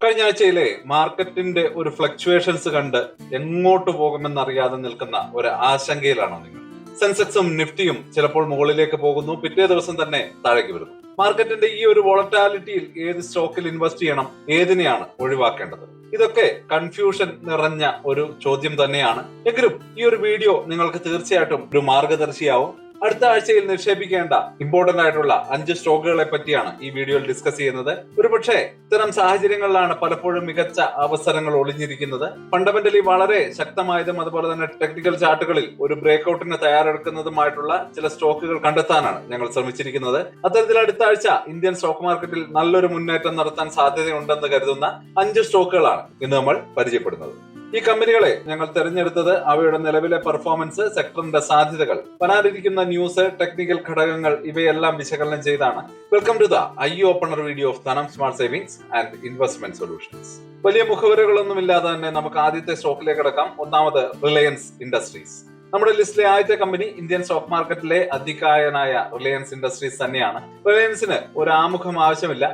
കഴിഞ്ഞ ആഴ്ചയിലെ മാർക്കറ്റിന്റെ ഒരു ഫ്ലക്ച്വേഷൻസ് കണ്ട് എങ്ങോട്ട് പോകുമെന്നറിയാതെ നിൽക്കുന്ന ഒരു ആശങ്കയിലാണോ നിങ്ങൾ? സെൻസെക്സും നിഫ്റ്റിയും ചിലപ്പോൾ മുകളിലേക്ക് പോകുന്നു, പിറ്റേ ദിവസം തന്നെ താഴേക്ക് വരുന്നു. മാർക്കറ്റിന്റെ ഈ ഒരു വോളറ്റാലിറ്റിയിൽ ഏത് സ്റ്റോക്കിൽ ഇൻവെസ്റ്റ് ചെയ്യണം, ഏതിനെയാണ് ഒഴിവാക്കേണ്ടത്? ഇതൊക്കെ കൺഫ്യൂഷൻ നിറഞ്ഞ ഒരു ചോദ്യം തന്നെയാണ്. എങ്കിലും ഈ ഒരു വീഡിയോ നിങ്ങൾക്ക് തീർച്ചയായിട്ടും ഒരു മാർഗദർശിയാവും. അടുത്ത ആഴ്ചയിൽ നിക്ഷേപിക്കേണ്ട ഇമ്പോർട്ടന്റ് ആയിട്ടുള്ള 5 സ്റ്റോക്കുകളെ പറ്റിയാണ് ഈ വീഡിയോയിൽ ഡിസ്കസ് ചെയ്യുന്നത്. ഒരുപക്ഷെ ഇത്തരം സാഹചര്യങ്ങളിലാണ് പലപ്പോഴും മികച്ച അവസരങ്ങൾ ഒളിഞ്ഞിരിക്കുന്നത്. ഫണ്ടമെന്റലി വളരെ ശക്തമായതും അതുപോലെ തന്നെ ടെക്നിക്കൽ ചാർട്ടുകളിൽ ഒരു ബ്രേക്ക്ഔട്ടിന് തയ്യാറെടുക്കുന്നതുമായിട്ടുള്ള ചില സ്റ്റോക്കുകൾ കണ്ടെത്താനാണ് ഞങ്ങൾ ശ്രമിച്ചിരിക്കുന്നത്. അത്തരത്തിൽ അടുത്ത ആഴ്ച ഇന്ത്യൻ സ്റ്റോക്ക് മാർക്കറ്റിൽ നല്ലൊരു മുന്നേറ്റം നടത്താൻ സാധ്യതയുണ്ടെന്ന് കരുതുന്ന 5 സ്റ്റോക്കുകളാണ് ഇന്ന് നമ്മൾ പരിചയപ്പെടുന്നത്. ഈ കമ്പനികളെ ഞങ്ങൾ തെരഞ്ഞെടുത്തത് അവയുടെ നിലവിലെ പെർഫോമൻസ്, സെക്ടറിന്റെ സാധ്യതകൾ, വരാനിരിക്കുന്ന ന്യൂസ്, ടെക്നിക്കൽ ഘടകങ്ങൾ ഇവയെല്ലാം വിശകലനം ചെയ്താണ്. Welcome to the eye opener video of Dhanam smart savings and investment solutions. വലിയ മുഖവരകളൊന്നുമില്ലാതെ തന്നെ നമുക്ക് ആദ്യത്തെ സ്റ്റോക്കിലേക്ക് കിടക്കാം. ഒന്നാമത് റിലയൻസ് ഇൻഡസ്ട്രീസ്. നമ്മുടെ ലിസ്റ്റിലെ ആദ്യത്തെ കമ്പനി ഇന്ത്യൻ സ്റ്റോക്ക് മാർക്കറ്റിലെ അതികായനായ റിലയൻസ് ഇൻഡസ്ട്രീസ് തന്നെയാണ്. റിലയൻസിന് ഒരു ആമുഖം ആവശ്യമില്ല.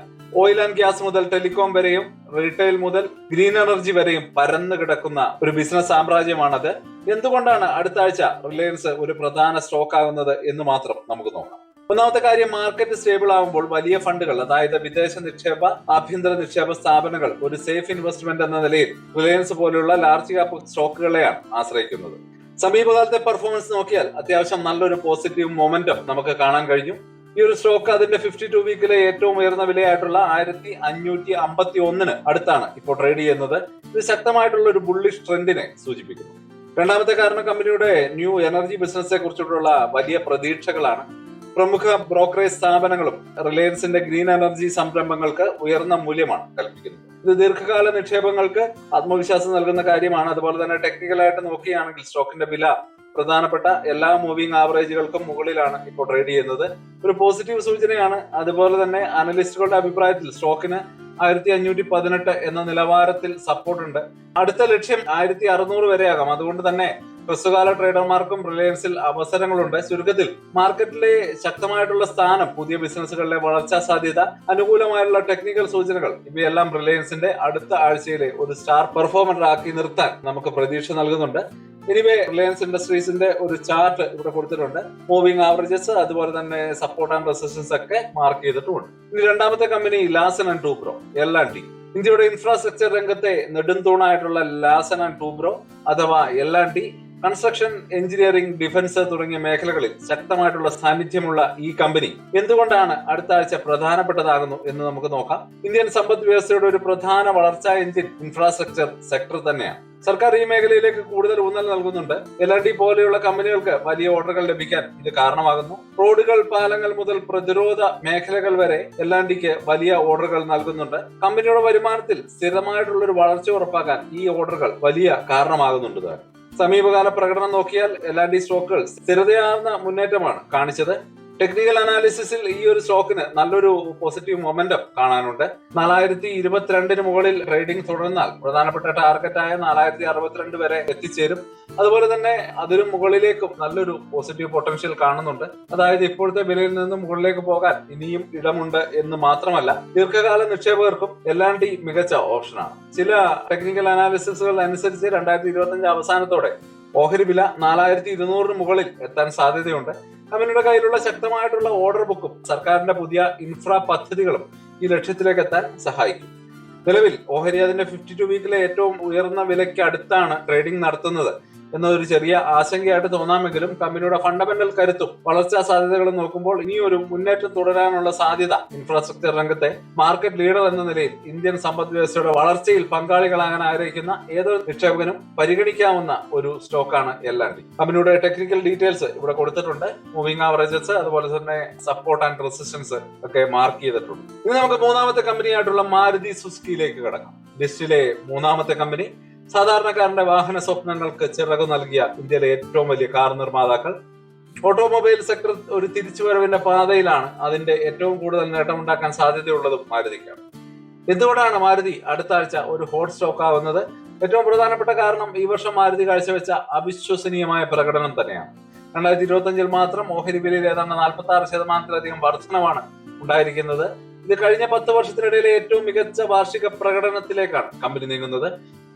ഓയിൽ ആൻഡ് ഗ്യാസ് മുതൽ ടെലികോം വരെയും റീറ്റെയിൽ മുതൽ ഗ്രീൻ എനർജി വരെയും പരന്നു കിടക്കുന്ന ഒരു ബിസിനസ് സാമ്രാജ്യമാണത്. എന്തുകൊണ്ടാണ് അടുത്ത ആഴ്ച റിലയൻസ് ഒരു പ്രധാന സ്റ്റോക്ക് ആകുന്നത് എന്ന് മാത്രം നമുക്ക് നോക്കാം. ഒന്നാമത്തെ കാര്യം, മാർക്കറ്റ് സ്റ്റേബിൾ ആകുമ്പോൾ വലിയ ഫണ്ടുകൾ, അതായത് വിദേശ നിക്ഷേപ, ആഭ്യന്തര നിക്ഷേപ സ്ഥാപനങ്ങൾ ഒരു സേഫ് ഇൻവെസ്റ്റ്മെന്റ് എന്ന നിലയിൽ റിലയൻസ് പോലെയുള്ള ലാർജ് ക്യാപ് സ്റ്റോക്കുകളെയാണ് ആശ്രയിക്കുന്നത്. സമീപകാലത്തെ പെർഫോമൻസ് നോക്കിയാൽ അത്യാവശ്യം നല്ലൊരു പോസിറ്റീവ് മൊമെന്റം നമുക്ക് കാണാൻ കഴിഞ്ഞു. ഈ ഒരു സ്റ്റോക്ക് അതിന്റെ 52 വീക്കിലെ ഏറ്റവും ഉയർന്ന വിലയായിട്ടുള്ള 1551 അടുത്താണ് ഇപ്പോൾ ട്രേഡ് ചെയ്യുന്നത്. ഇത് ശക്തമായിട്ടുള്ള ഒരു ബുള്ളിഷ് ട്രെൻഡിനെ സൂചിപ്പിക്കുന്നു. രണ്ടാമത്തെ കാരണം, കമ്പനിയുടെ ന്യൂ എനർജി ബിസിനസിനെ കുറിച്ചിട്ടുള്ള വലിയ പ്രതീക്ഷകളാണ്. പ്രമുഖ ബ്രോക്കറേജ് സ്ഥാപനങ്ങളും റിലയൻസിന്റെ ഗ്രീൻ എനർജി സംരംഭങ്ങൾക്ക് ഉയർന്ന മൂല്യമാണ് കൽപ്പിക്കുന്നത്. ഇത് ദീർഘകാല നിക്ഷേപങ്ങൾക്ക് ആത്മവിശ്വാസം നൽകുന്ന കാര്യമാണ്. അതുപോലെ തന്നെ ടെക്നിക്കലായിട്ട് നോക്കുകയാണെങ്കിൽ സ്റ്റോക്കിന്റെ വില പ്രധാനപ്പെട്ട എല്ലാ മൂവിംഗ് ആവറേജുകൾക്കും മുകളിലാണ് ഇപ്പോൾ ട്രേഡ് ചെയ്യുന്നത്. ഒരു പോസിറ്റീവ് സൂചനയാണ്. അതുപോലെ തന്നെ അനലിസ്റ്റുകളുടെ അഭിപ്രായത്തിൽ സ്റ്റോക്കിന് 1518 എന്ന നിലവാരത്തിൽ സപ്പോർട്ട് ഉണ്ട്. അടുത്ത ലക്ഷ്യം 1600 വരെയാകാം. അതുകൊണ്ട് തന്നെ ഹ്രസ്വകാല ട്രേഡർമാർക്കും റിലയൻസിൽ അവസരങ്ങളുണ്ട്. ചുരുക്കത്തിൽ മാർക്കറ്റിലെ ശക്തമായിട്ടുള്ള സ്ഥാനം, പുതിയ ബിസിനസ്സുകളിലെ വളർച്ചാ സാധ്യത, അനുകൂലമായുള്ള ടെക്നിക്കൽ സൂചനകൾ ഇവയെല്ലാം റിലയൻസിന്റെ അടുത്ത ആഴ്ചയിലെ ഒരു സ്റ്റാർ പെർഫോമർ ആക്കി നിർത്താൻ നമുക്ക് പ്രതീക്ഷ നൽകുന്നുണ്ട്. എനിവേ, റിലയൻസ് ഇൻഡസ്ട്രീസിന്റെ ഒരു ചാർട്ട് ഇവിടെ കൊടുത്തിട്ടുണ്ട്. മൂവിംഗ് ആവറേജസ് അതുപോലെ തന്നെ സപ്പോർട്ട് ആൻഡ് റെസിസ്റ്റൻസ് ഒക്കെ മാർക്ക് ചെയ്തിട്ടുമുണ്ട്. ഇനി രണ്ടാമത്തെ company Larsen and Toubro, L&T. ഇന്ത്യയുടെ ഇൻഫ്രാസ്ട്രക്ചർ രംഗത്തെ നെടുംതൂണായിട്ടുള്ള ലാർസൻ ആൻഡ് ടൂബ്രോ അഥവാ L&T കൺസ്ട്രക്ഷൻ, എഞ്ചിനീയറിംഗ്, ഡിഫൻസ് തുടങ്ങിയ മേഖലകളിൽ ശക്തമായിട്ടുള്ള സാന്നിധ്യമുള്ള ഈ കമ്പനി എന്തുകൊണ്ടാണ് അടുത്ത ആഴ്ച പ്രധാനപ്പെട്ടതാകുന്നു എന്ന് നമുക്ക് നോക്കാം. ഇന്ത്യൻ സമ്പദ് വ്യവസ്ഥയുടെ ഒരു പ്രധാന വളർച്ചാ എഞ്ചിൻ ഇൻഫ്രാസ്ട്രക്ചർ സെക്ടർ തന്നെയാണ്. സർക്കാർ ഈ മേഖലയിലേക്ക് കൂടുതൽ ഊന്നൽ നൽകുന്നുണ്ട്. L&T പോലെയുള്ള കമ്പനികൾക്ക് വലിയ ഓർഡറുകൾ ലഭിക്കാൻ ഇത് കാരണമാകുന്നു. റോഡുകൾ, പാലങ്ങൾ മുതൽ പ്രതിരോധ മേഖലകൾ വരെ L&Tക്ക് വലിയ ഓർഡറുകൾ നൽകുന്നുണ്ട്. കമ്പനിയുടെ വരുമാനത്തിൽ സ്ഥിരമായിട്ടുള്ള ഒരു വളർച്ച ഉറപ്പാക്കാൻ ഈ ഓർഡറുകൾ വലിയ കാരണമാകുന്നുണ്ട്. സമീപകാല പ്രകടനം നോക്കിയാൽ L&T സ്റ്റോക്കുകൾ സ്ഥിരതയാർന്ന മുന്നേറ്റമാണ് കാണിച്ചത്. ടെക്നിക്കൽ അനാലിസിസിൽ ഈ ഒരു സ്റ്റോക്കിന് നല്ലൊരു പോസിറ്റീവ് മൊമെന്റം കാണാനുണ്ട്. 4022 മുകളിൽ ട്രേഡിംഗ് തുടർന്നാൽ പ്രധാനപ്പെട്ട ടാർഗറ്റായ 4062 വരെ എത്തിച്ചേരും. അതുപോലെ തന്നെ അതിനു മുകളിലേക്കും നല്ലൊരു പോസിറ്റീവ് പൊട്ടൻഷ്യൽ കാണുന്നുണ്ട്. അതായത് ഇപ്പോഴത്തെ വിലയിൽ നിന്ന് മുകളിലേക്ക് പോകാൻ ഇനിയും ഇടമുണ്ട് എന്ന് മാത്രമല്ല, ദീർഘകാല നിക്ഷേപകർക്കും L&T മികച്ച ഓപ്ഷനാണ്. ചില ടെക്നിക്കൽ അനാലിസിസുകൾ അനുസരിച്ച് 2025 അവസാനത്തോടെ ഓഹരി വില 4200 മുകളിൽ എത്താൻ സാധ്യതയുണ്ട്. കമ്പനിയുടെ കയ്യിലുള്ള ശക്തമായിട്ടുള്ള ഓർഡർ ബുക്കും സർക്കാരിന്റെ പുതിയ ഇൻഫ്രാ പദ്ധതികളും ഈ ലക്ഷ്യത്തിലേക്ക് എത്താൻ സഹായിക്കും. നിലവിൽ ഓഹരി അതിന്റെ 52 വീക്കിലെ ഏറ്റവും ഉയർന്ന വിലയ്ക്ക് അടുത്താണ് ട്രേഡിംഗ് നടത്തുന്നത് എന്നൊരു ചെറിയ ആശങ്കയായിട്ട് തോന്നാമെങ്കിലും കമ്പനിയുടെ ഫണ്ടമെന്റൽ കരുത്തും വളർച്ചാ സാധ്യതകളും നോക്കുമ്പോൾ ഇനിയൊരു മുന്നേറ്റം തുടരാനുള്ള സാധ്യത ഇൻഫ്രാസ്ട്രക്ചർ രംഗത്തെ മാർക്കറ്റ് ലീഡർ എന്ന നിലയിൽ ഇന്ത്യൻ സമ്പദ് വ്യവസ്ഥയുടെ വളർച്ചയിൽ പങ്കാളികളാകാൻ ആഗ്രഹിക്കുന്ന ഏതൊരു നിക്ഷേപകനും പരിഗണിക്കാവുന്ന ഒരു സ്റ്റോക്കാണ് L&T. കമ്പനിയുടെ ടെക്നിക്കൽ ഡീറ്റെയിൽസ് ഇവിടെ കൊടുത്തിട്ടുണ്ട്. മൂവിംഗ് ആവറേജസ് അതുപോലെ തന്നെ സപ്പോർട്ട് ആൻഡ് റെസിസ്റ്റൻസ് ഒക്കെ മാർക്ക് ചെയ്തിട്ടുണ്ട്. ഇനി നമുക്ക് മൂന്നാമത്തെ കമ്പനിയായിട്ടുള്ള മാരുതി സുസുക്കിയിലേക്ക് കടക്കാം. ലിസ്റ്റിലെ മൂന്നാമത്തെ കമ്പനി സാധാരണക്കാരന്റെ വാഹന സ്വപ്നങ്ങൾക്ക് ചിറകു നൽകിയ ഇന്ത്യയിലെ ഏറ്റവും വലിയ കാർ നിർമ്മാതാക്കൾ. ഓട്ടോമൊബൈൽ സെക്ടർ ഒരു തിരിച്ചുവരവിന്റെ പാതയിലാണ്. അതിന്റെ ഏറ്റവും കൂടുതൽ നേട്ടമുണ്ടാക്കാൻ സാധ്യതയുള്ളതും മാരുതിക്കാണ്. എന്തുകൊണ്ടാണ് മാരുതി അടുത്ത ആഴ്ച ഒരു ഹോട്ട് സ്റ്റോക്ക് ആവുന്നത്? ഏറ്റവും പ്രധാനപ്പെട്ട കാരണം ഈ വർഷം മാരുതി കാഴ്ചവെച്ച അവിശ്വസനീയമായ പ്രകടനം തന്നെയാണ്. 2025 മാത്രം ഓഹരി വിലയിൽ ഏതാണ്ട് 46% വർധനവാണ് ഉണ്ടായിരിക്കുന്നത്. ഇത് കഴിഞ്ഞ 10 വർഷത്തിനിടയിലെ ഏറ്റവും മികച്ച വാർഷിക പ്രകടനത്തിലേക്കാണ് കമ്പനി നീങ്ങുന്നത്.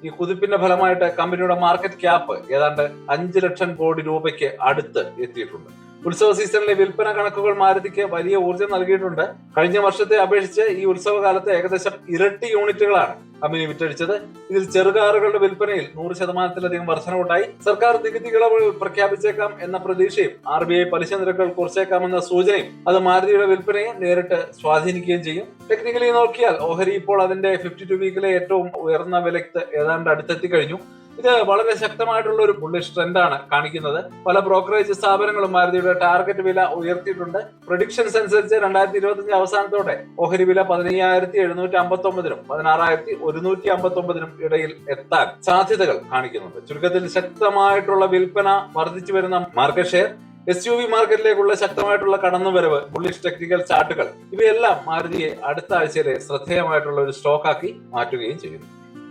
ഈ കുതിപ്പിന്റെ ഫലമായിട്ട് കമ്പനിയുടെ മാർക്കറ്റ് ക്യാപ്പ് ഏതാണ്ട് 5 ലക്ഷം കോടി രൂപയ്ക്ക് അടുത്ത് എത്തിയിട്ടുണ്ട്. ഉത്സവ സീസണിലെ വിൽപ്പന കണക്കുകൾ മാരുതിക്ക് വലിയ ഊർജ്ജം നൽകിയിട്ടുണ്ട്. കഴിഞ്ഞ വർഷത്തെ അപേക്ഷിച്ച് ഈ ഉത്സവകാലത്ത് ഏകദേശം ഇരട്ടി യൂണിറ്റുകളാണ് കമ്പനി വിറ്റഴിച്ചത്. ഇതിൽ ചെറുകാറുകളുടെ വിൽപ്പനയിൽ 100%-ലധികം വർധനവുണ്ടായി. സർക്കാർ നികുതി ഇളവുകൾ പ്രഖ്യാപിച്ചേക്കാം എന്ന പ്രതീക്ഷയും RBI പലിശ നിരക്കുകൾ കുറച്ചേക്കാമെന്ന സൂചനയും അത് മാരുതിയുടെ വിൽപ്പനയെ നേരിട്ട് സ്വാധീനിക്കുകയും ചെയ്യും. ടെക്നിക്കലി നോക്കിയാൽ ഓഹരി ഇപ്പോൾ അതിന്റെ 52 വീക്കിലെ ഏറ്റവും ഉയർന്ന വിലയ്ക്ക് ഏതാണ്ട് അടുത്തെത്തി കഴിഞ്ഞു. ഇത് വളരെ ശക്തമായിട്ടുള്ള ഒരു ബുള്ളിഷ് ട്രെൻഡാണ് കാണിക്കുന്നത്. പല ബ്രോക്കറേജ് സ്ഥാപനങ്ങളും മാരുതിയുടെ ടാർഗറ്റ് വില ഉയർത്തിയിട്ടുണ്ട്. പ്രഡിക്ഷൻസ് അനുസരിച്ച് 2025 അവസാനത്തോടെ ഓഹരി വില 15,759-നും 16,159-നും ഇടയിൽ എത്താൻ സാധ്യതകൾ കാണിക്കുന്നുണ്ട്. ചുരുക്കത്തിൽ ശക്തമായിട്ടുള്ള വിൽപ്പന, വർദ്ധിച്ചു വരുന്ന മാർക്കറ്റ് ഷെയർ, SUV മാർക്കറ്റിലേക്കുള്ള ശക്തമായിട്ടുള്ള കടന്നുവരവ്, ബുള്ളിഷ് ടെക്നിക്കൽ ചാർട്ടുകൾ ഇവയെല്ലാം മാരുതിയെ അടുത്ത ആഴ്ചയിലെ ശ്രദ്ധേയമായിട്ടുള്ള ഒരു സ്റ്റോക്കാക്കി മാറ്റുകയും ചെയ്യുന്നു.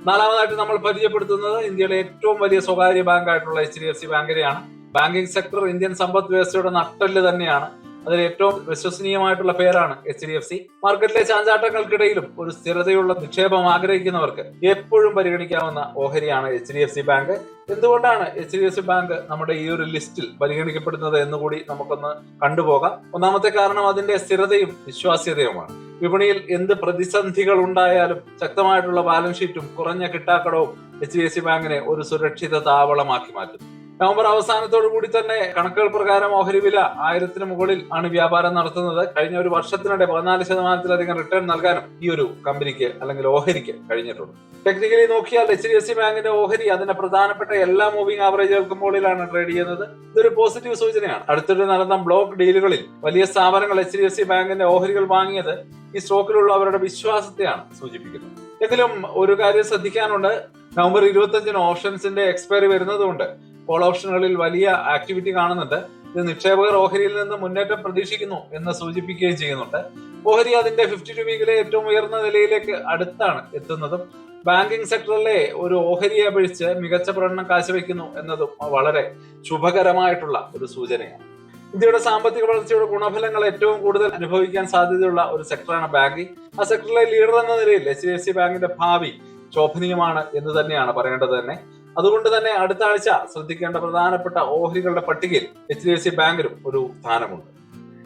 നാലാമതായിട്ട് നമ്മൾ പരിചയപ്പെടുത്തുന്നത് ഇന്ത്യയിലെ ഏറ്റവും വലിയ സ്വകാര്യ ബാങ്ക് ആയിട്ടുള്ള HDFC ബാങ്കിനെയാണ്. ബാങ്കിംഗ് സെക്ടർ ഇന്ത്യൻ സമ്പദ് വ്യവസ്ഥയുടെ നട്ടെല്ല് തന്നെയാണ്. അതിൽ ഏറ്റവും വിശ്വസനീയമായിട്ടുള്ള പേരാണ് HDFC. മാർക്കറ്റിലെ ചാഞ്ചാട്ടങ്ങൾക്കിടയിലും ഒരു സ്ഥിരതയുള്ള നിക്ഷേപം ആഗ്രഹിക്കുന്നവർക്ക് എപ്പോഴും പരിഗണിക്കാവുന്ന ഓഹരിയാണ് HDFC ബാങ്ക്. എന്തുകൊണ്ടാണ് HDFC ബാങ്ക് നമ്മുടെ ഈ ഒരു ലിസ്റ്റിൽ പരിഗണിക്കപ്പെടുന്നത് എന്നുകൂടി നമുക്കൊന്ന് കണ്ടുപോകാം. ഒന്നാമത്തെ കാരണം അതിന്റെ സ്ഥിരതയും വിശ്വാസ്യതയുമാണ്. വിപണിയിൽ എന്ത് പ്രതിസന്ധികൾ ഉണ്ടായാലും ശക്തമായിട്ടുള്ള ബാലൻസ് ഷീറ്റും കുറഞ്ഞ കിട്ടാക്കടവും HDFC ബാങ്കിനെ ഒരു സുരക്ഷിത താവളമാക്കി മാറ്റും. നവംബർ അവസാനത്തോടു കൂടി തന്നെ കണക്കുകൾ പ്രകാരം ഓഹരി വില 1000-ന് മുകളിൽ ആണ് വ്യാപാരം നടത്തുന്നത്. കഴിഞ്ഞ ഒരു വർഷത്തിനിടെ 14%-ലധികം റിട്ടേൺ നൽകാനും ഈ ഒരു കമ്പനിക്ക് അല്ലെങ്കിൽ ഓഹരിക്ക് കഴിഞ്ഞിട്ടുണ്ട്. ടെക്നിക്കലി നോക്കിയാൽ HDFC ബാങ്കിന്റെ ഓഹരി അതിന്റെ പ്രധാനപ്പെട്ട എല്ലാ മൂവിംഗ് ആവറേജുകൾക്കും മുകളിലാണ് ട്രേഡ് ചെയ്യുന്നത്. ഇതൊരു പോസിറ്റീവ് സൂചനയാണ്. അടുത്തിടെ നടന്ന ബ്ലോക്ക് ഡീലുകളിൽ വലിയ സ്ഥാപനങ്ങൾ HDFC ബാങ്കിന്റെ ഓഹരികൾ വാങ്ങിയത് ഈ സ്റ്റോക്കിലുള്ള അവരുടെ വിശ്വാസത്തെയാണ് സൂചിപ്പിക്കുന്നത്. എങ്കിലും ഒരു കാര്യം ശ്രദ്ധിക്കാനുണ്ട്. നവംബർ 25-ന് ഓപ്ഷൻസിന്റെ എക്സ്പയറി വരുന്നതുകൊണ്ട് കോൾ ഓപ്ഷനുകളിൽ വലിയ ആക്ടിവിറ്റി കാണുന്നുണ്ട്. ഇത് നിക്ഷേപകർ ഓഹരിയിൽ നിന്ന് മുന്നേറ്റം പ്രതീക്ഷിക്കുന്നു എന്ന് സൂചിപ്പിക്കുകയും ചെയ്യുന്നുണ്ട്. ഓഹരി അതിന്റെ 52 വീക്കിലെ ഏറ്റവും ഉയർന്ന നിലയിലേക്ക് അടുത്താണ് എത്തുന്നതും ബാങ്കിംഗ് സെക്ടറിലെ ഒരു ഓഹരിയെ അപേക്ഷിച്ച് മികച്ച പ്രകടനം കാഴ്ചവെക്കുന്നു എന്നതും വളരെ ശുഭകരമായിട്ടുള്ള ഒരു സൂചനയാണ്. ഇന്ത്യയുടെ സാമ്പത്തിക വളർച്ചയുടെ ഗുണഫലങ്ങൾ ഏറ്റവും കൂടുതൽ അനുഭവിക്കാൻ സാധ്യതയുള്ള ഒരു സെക്ടറാണ് ബാങ്കിംഗ്. ആ സെക്ടറിലെ ലീഡർ എന്ന നിലയിൽ HDFC ബാങ്കിന്റെ ഭാവി ശോഭനീയമാണ് എന്ന് തന്നെയാണ് പറയേണ്ടത് തന്നെ. അതുകൊണ്ട് തന്നെ അടുത്ത ആഴ്ച ശ്രദ്ധിക്കേണ്ട പ്രധാനപ്പെട്ട ഓഹരികളുടെ പട്ടികയിൽ HDFC ബാങ്കിനും ഒരു സ്ഥാനമുണ്ട്.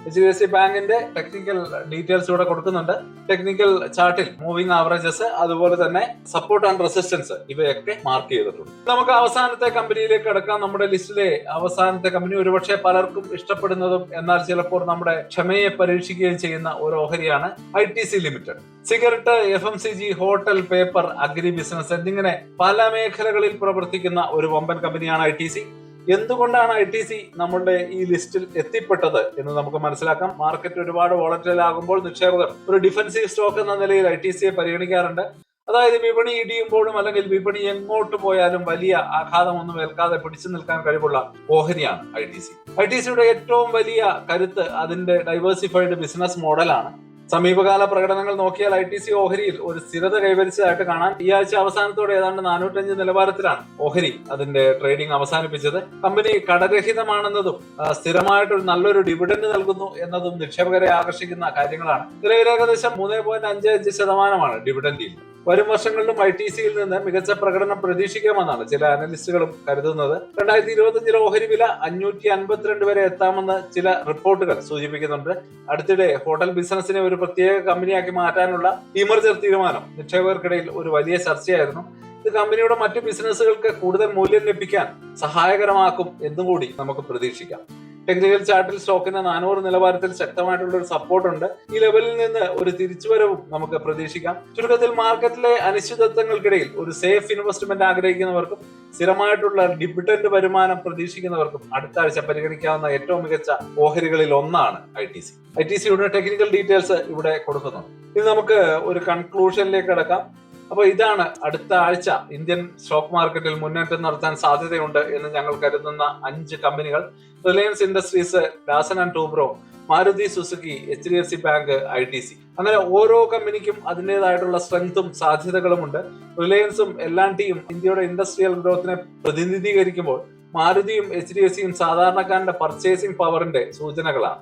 HDFC ബാങ്കിന്റെ ടെക്നിക്കൽ ഡീറ്റെയിൽസ് ഇവിടെ കൊടുക്കുന്നുണ്ട്. ടെക്നിക്കൽ ചാർട്ടിൽ മൂവിംഗ് ആവറേജസ്, അതുപോലെ തന്നെ സപ്പോർട്ട് ആൻഡ് റെസിസ്റ്റൻസ് ഇവയൊക്കെ മാർക്ക് ചെയ്തിട്ടുണ്ട്. നമുക്ക് അവസാനത്തെ കമ്പനിയിലേക്ക് കടക്കാം. നമ്മുടെ ലിസ്റ്റിലെ അവസാനത്തെ കമ്പനി ഒരുപക്ഷെ പലർക്കും ഇഷ്ടപ്പെടുന്നതും എന്നാൽ ചിലപ്പോൾ നമ്മുടെ ക്ഷമയെ പരീക്ഷിക്കുകയും ചെയ്യുന്ന ഒരു ഓഹരിയാണ് ITC limited. Cigarette, FMCG, hotel, paper, agri business എന്നിങ്ങനെ പല മേഖലകളിൽ പ്രവർത്തിക്കുന്ന ഒരു വമ്പൻ കമ്പനിയാണ് ITC. എന്തുകൊണ്ടാണ് ITC നമ്മളുടെ ഈ ലിസ്റ്റിൽ എത്തിപ്പെട്ടത് എന്ന് നമുക്ക് മനസ്സിലാക്കാം. മാർക്കറ്റ് ഒരുപാട് വോളറ്റൈൽ ആകുമ്പോൾ നിക്ഷേപകർ ഒരു ഡിഫൻസീവ് സ്റ്റോക്ക് എന്ന നിലയിൽ ITCയെ പരിഗണിക്കാറുണ്ട്. അതായത് വിപണി ഇടിയുമ്പോഴും അല്ലെങ്കിൽ വിപണി എങ്ങോട്ട് പോയാലും വലിയ ആഘാതമൊന്നും ഏൽക്കാതെ പിടിച്ചു നിൽക്കാൻ കഴിവുള്ള ഓഹരിയാണ് ITC. ITCയുടെ ഏറ്റവും വലിയ കരുത്ത് അതിന്റെ ഡൈവേഴ്സിഫൈഡ് ബിസിനസ് മോഡലാണ്. സമീപകാല പ്രകടനങ്ങൾ നോക്കിയാൽ ITC ഓഹരിയിൽ ഒരു സ്ഥിരത കൈവരിച്ചതായിട്ട് കാണാം. ഈ ആഴ്ച അവസാനത്തോടെ ഏതാണ്ട് 405 നിലവാരത്തിലാണ് ഓഹരി അതിന്റെ ട്രേഡിംഗ് അവസാനിപ്പിച്ചത്. കമ്പനി കടരഹിതമാണെന്നതും സ്ഥിരമായിട്ട് നല്ലൊരു ഡിവിഡൻഡ് നൽകുന്നു എന്നതും നിക്ഷേപകരെ ആകർഷിക്കുന്ന കാര്യങ്ങളാണ്. നിലവിൽ ഏകദേശം 3.55% ഡിവിഡൻഡ്. വരും വർഷങ്ങളിലും ITCയിൽ നിന്ന് മികച്ച പ്രകടനം പ്രതീക്ഷിക്കാമെന്നാണ് ചില അനലിസ്റ്റുകളും കരുതുന്നത്. 2025 ഓഹരി വില 552 വരെ എത്താമെന്ന് ചില റിപ്പോർട്ടുകൾ സൂചിപ്പിക്കുന്നുണ്ട്. അടുത്തിടെ ഹോട്ടൽ ബിസിനസിനെ ഒരു പ്രത്യേക കമ്പനിയാക്കി മാറ്റാനുള്ള ഇമർജർ തീരുമാനം നിക്ഷേപകർക്കിടയിൽ ഒരു വലിയ ചർച്ചയായിരുന്നു. ഇത് കമ്പനിയുടെ മറ്റു ബിസിനസ്സുകൾക്ക് കൂടുതൽ മൂല്യം ലഭിക്കാൻ സഹായകരമാക്കും എന്നുകൂടി നമുക്ക് പ്രതീക്ഷിക്കാം. ടെക്നിക്കൽ ചാർട്ടിൽ സ്റ്റോക്കിന് 400 നിലവാരത്തിൽ ശക്തമായിട്ടുള്ള ഒരു സപ്പോർട്ട് ഉണ്ട്. ഈ ലെവലിൽ നിന്ന് ഒരു തിരിച്ചുവരവും നമുക്ക് പ്രതീക്ഷിക്കാം. ചുരുക്കത്തിൽ മാർക്കറ്റിലെ അനിശ്ചിതത്വങ്ങൾക്കിടയിൽ ഒരു സേഫ് ഇൻവെസ്റ്റ്മെന്റ് ആഗ്രഹിക്കുന്നവർക്കും സ്ഥിരമായിട്ടുള്ള ഡിവിഡൻഡ് വരുമാനം പ്രതീക്ഷിക്കുന്നവർക്കും അടുത്ത ആഴ്ച പരിഗണിക്കാവുന്ന ഏറ്റവും മികച്ച ഓഹരികളിൽ ഒന്നാണ് ITC. ITCയുടെ ടെക്നിക്കൽ ഡീറ്റെയിൽസ് ഇവിടെ കൊടുക്കുന്നുണ്ട്. ഇത് നമുക്ക് ഒരു കൺക്ലൂഷനിലേക്ക് കടക്കാം. അപ്പൊ ഇതാണ് അടുത്ത ആഴ്ച ഇന്ത്യൻ സ്റ്റോക്ക് മാർക്കറ്റിൽ മുന്നേറ്റം നടത്താൻ സാധ്യതയുണ്ട് എന്ന് ഞങ്ങൾ കരുതുന്ന 5 കമ്പനികൾ. Reliance industries, Larsen and Toubro, Maruti Suzuki, HDFC bank, ITC. അങ്ങനെ ഓരോ കമ്പനിക്കും അതിൻ്റെതായിട്ടുള്ള സ്ട്രെങ്തും സാധ്യതകളും ഉണ്ട്. റിലയൻസും L&Tയും ഇന്ത്യയുടെ ഇൻഡസ്ട്രിയൽ ഗ്രോത്തിനെ പ്രതിനിധീകരിക്കുമ്പോൾ മാരുതിയും HDFCയും സാധാരണക്കാരന്റെ പർച്ചേസിംഗ് പവറിന്റെ സൂചനകളാണ്.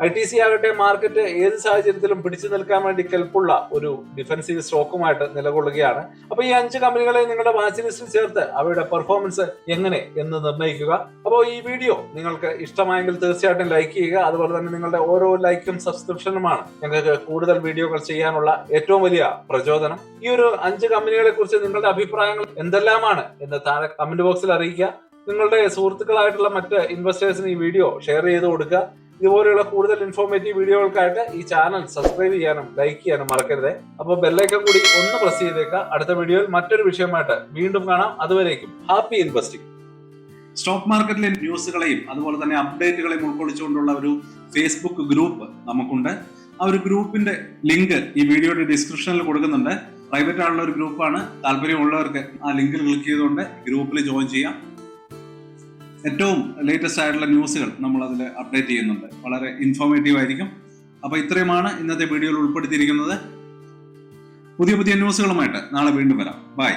ITC ആകട്ടെ മാർക്കറ്റ് ഏത് സാഹചര്യത്തിലും പിടിച്ചു നിൽക്കാൻ വേണ്ടി കെൽപ്പുള്ള ഒരു ഡിഫൻസീവ് സ്റ്റോക്കുമായിട്ട് നിലകൊള്ളുകയാണ്. അപ്പൊ ഈ 5 കമ്പനികളെ നിങ്ങളുടെ വാച്ച് ലിസ്റ്റിൽ ചേർത്ത് അവയുടെ പെർഫോമൻസ് എങ്ങനെ എന്ന് നിർണ്ണയിക്കുക. അപ്പോൾ ഈ വീഡിയോ നിങ്ങൾക്ക് ഇഷ്ടമായെങ്കിൽ തീർച്ചയായിട്ടും ലൈക്ക് ചെയ്യുക. അതുപോലെ തന്നെ നിങ്ങളുടെ ഓരോ ലൈക്കും സബ്സ്ക്രിപ്ഷനുമാണ് ഞങ്ങൾക്ക് കൂടുതൽ വീഡിയോകൾ ചെയ്യാനുള്ള ഏറ്റവും വലിയ പ്രചോദനം. ഈ ഒരു 5 കമ്പനികളെ കുറിച്ച് നിങ്ങളുടെ അഭിപ്രായങ്ങൾ എന്തെല്ലാമാണ് എന്ന് താഴെ കമന്റ് ബോക്സിൽ അറിയിക്കുക. നിങ്ങളുടെ സുഹൃത്തുക്കളായിട്ടുള്ള മറ്റ് ഇൻവെസ്റ്റേഴ്സിന് ഈ വീഡിയോ ഷെയർ ചെയ്ത് കൊടുക്കുക. ഇതുപോലെയുള്ള കൂടുതൽ ഇൻഫോർമേറ്റീവ് വീഡിയോകൾക്കായിട്ട് ഈ ചാനൽ സബ്സ്ക്രൈബ് ചെയ്യാനും ലൈക്ക് ചെയ്യാനും മറക്കരുത്. അപ്പോൾ ബെല്ലൈക്കൺ കൂടി ഒന്ന് പ്രസ് ചെയ്തേക്കുക. അടുത്ത വീഡിയോയിൽ മറ്റൊരു വിഷയമായിട്ട് വീണ്ടും കാണാം. അതുവരേക്കും ഹാപ്പി ഇൻവെസ്റ്റിംഗ്. സ്റ്റോക്ക് മാർക്കറ്റിലെ ന്യൂസുകളെയും അതുപോലെ തന്നെ അപ്ഡേറ്റുകളെയും ഉൾക്കൊള്ളിച്ചുകൊണ്ടുള്ള ഒരു ഫേസ്ബുക്ക് ഗ്രൂപ്പ് നമുക്കുണ്ട്. ആ ഒരു ഗ്രൂപ്പിന്റെ ലിങ്ക് ഈ വീഡിയോയുടെ ഡിസ്ക്രിപ്ഷനിൽ കൊടുക്കുന്നുണ്ട്. പ്രൈവറ്റ് ആയിട്ടുള്ള ഒരു ഗ്രൂപ്പാണ്. താല്പര്യമുള്ളവർക്ക് ആ ലിങ്കിൽ ക്ലിക്ക് ചെയ്തുകൊണ്ട് ഗ്രൂപ്പിൽ ജോയിൻ ചെയ്യാം. ഏറ്റവും ലേറ്റസ്റ്റ് ആയിട്ടുള്ള ന്യൂസുകൾ നമ്മൾ അതിൽ അപ്ഡേറ്റ് ചെയ്യുന്നുണ്ട്. വളരെ ഇൻഫോർമേറ്റീവ് ആയിരിക്കും. അപ്പോൾ ഇത്രയുമാണ് ഇന്നത്തെ വീഡിയോയിൽ ഉൾപ്പെടുത്തിയിരിക്കുന്നത്. പുതിയ ന്യൂസുകളുമായിട്ട് നാളെ വീണ്ടും വരാം. ബൈ.